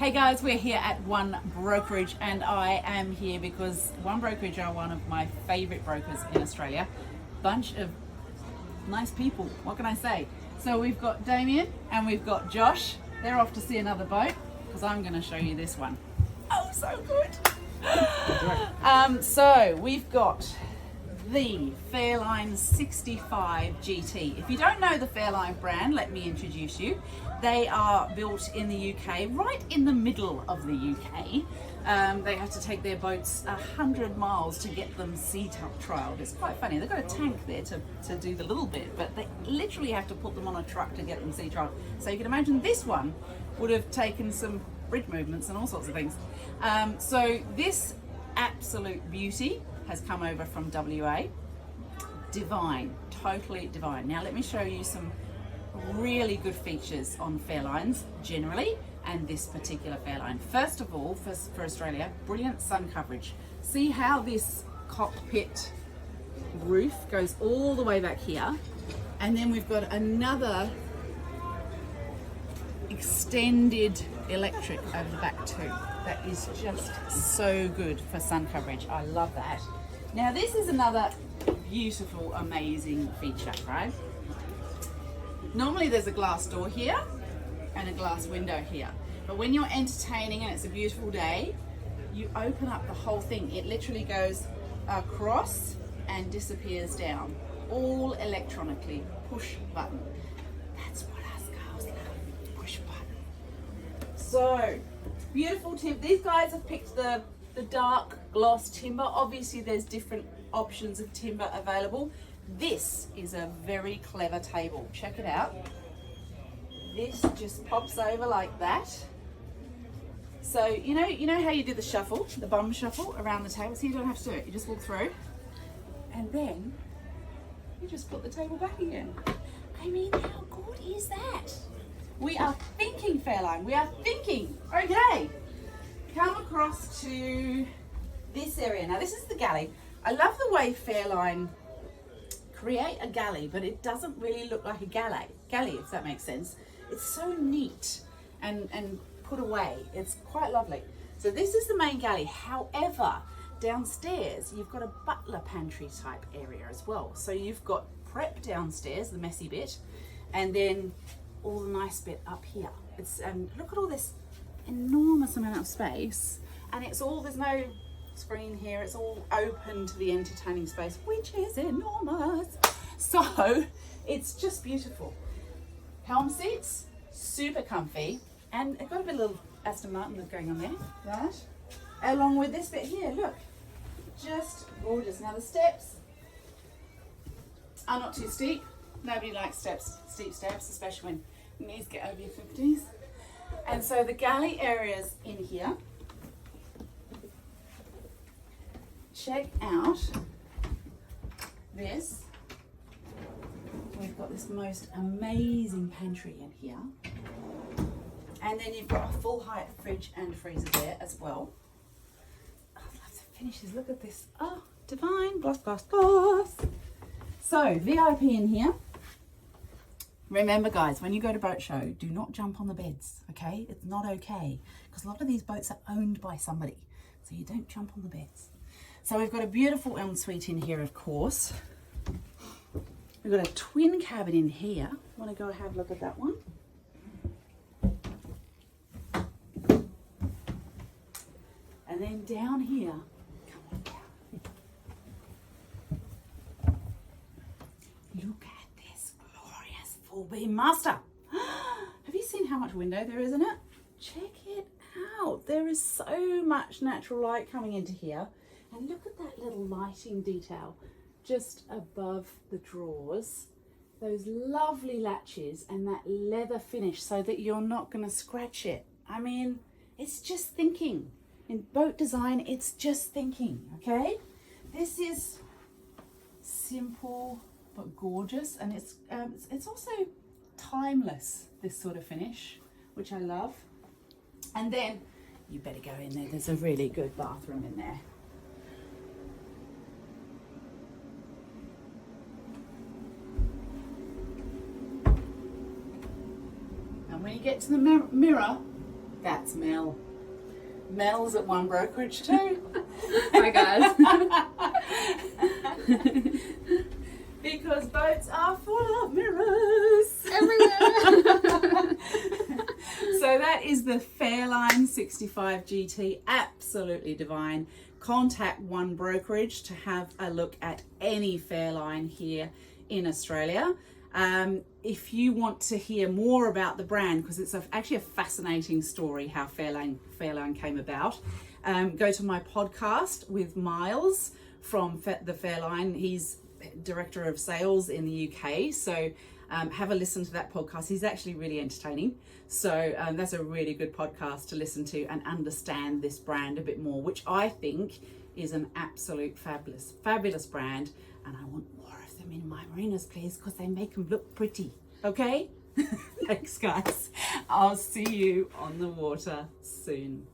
Hey guys, we're here at One Brokerage and I am here because One Brokerage are one of my favourite brokers in Australia. Bunch of nice people, what can I say? So we've got Damien and we've got Josh. They're off to see another boat because I'm going to show you this one. Oh, so good. So we've got the Fairline 65 GT. If you don't know the Fairline brand, let me introduce you. They are built in the UK, right in the middle of the UK. They have to take their boats 100 miles to get them sea trialed. It's quite funny. They've got a tank there to do the little bit, but they literally have to put them on a truck to get them sea trialed. So you can imagine this one would have taken some bridge movements and all sorts of things. So this absolute beauty has come over from WA. Divine, totally divine. Now let me show you some really good features on Fairlines generally and this particular Fairline. First of all, for Australia, brilliant sun coverage. See how this cockpit roof goes all the way back here, and then we've got another extended electric over the back too. That is just so good for sun coverage. I love that. Now this is another beautiful, amazing feature, right? Normally there's a glass door here and a glass window here. But when you're entertaining and it's a beautiful day, you open up the whole thing. It literally goes across and disappears down. All electronically, push button. That's what us girls love, push button. So, beautiful timber. These guys have picked the dark gloss timber. Obviously there's different options of timber available. This is a very clever table. Check it out. This just pops over like that. So you know how you do the shuffle, the bum shuffle around the table? So you don't have to do it. You just walk through and then you just put the table back again. I mean, how good is that? We are thinking, Fairline. We are thinking. Okay. Come across to this area. Now this is the galley. I love the way Fairline create a galley, but it doesn't really look like a galley, if that makes sense. It's so neat and put away. It's quite lovely. So this is the main galley. However, downstairs you've got a butler pantry type area as well. So you've got prep downstairs, the messy bit, and then all the nice bit up here. It's look at all this enormous amount of space, and it's all, there's no screen here, it's all open to the entertaining space, which is enormous. So it's just beautiful. Helm seats, super comfy, and I've got a bit of little Aston Martin going on there, right? Along with this bit here, look, just gorgeous. Now the steps are not too steep. Nobody likes steep steps, especially when knees get over your 50s. And so the galley areas in here. Check out this. We've got this most amazing pantry in here. And then you've got a full height fridge and freezer there as well. Oh, I love the finishes. Look at this. Oh, divine. Gloss, gloss, gloss. So, VIP in here. Remember guys, when you go to boat show, do not jump on the beds, okay? It's not okay. Because a lot of these boats are owned by somebody. So you don't jump on the beds. So we've got a beautiful ensuite in here, of course. We've got a twin cabin in here. Want to go have a look at that one? And then down here, come on down. Look at this glorious full beam master. Have you seen how much window there is in it? Check it out. There is so much natural light coming into here. And look at that little lighting detail just above the drawers. Those lovely latches and that leather finish so that you're not going to scratch it. I mean, it's just thinking. In boat design, it's just thinking, okay? This is simple but gorgeous, and it's also timeless, this sort of finish, which I love. And then you better go in there. There's a really good bathroom in there. And when you get to the mirror, That's Mel. Mel's at One Brokerage too. Hi guys. Because boats are full of mirrors. Everywhere. So that is the Fairline 65 GT, absolutely divine. Contact One Brokerage to have a look at any Fairline here in Australia. If you want to hear more about the brand, because it's actually a fascinating story how Fairline came about, go to my podcast with Miles from the Fairline. He's director of sales in the UK, so have a listen to that podcast. He's actually really entertaining, so that's a really good podcast to listen to and understand this brand a bit more, which I think is an absolute fabulous brand, and I want more of them in my marinas, please, because they make them look pretty. Okay. Thanks guys, I'll see you on the water soon.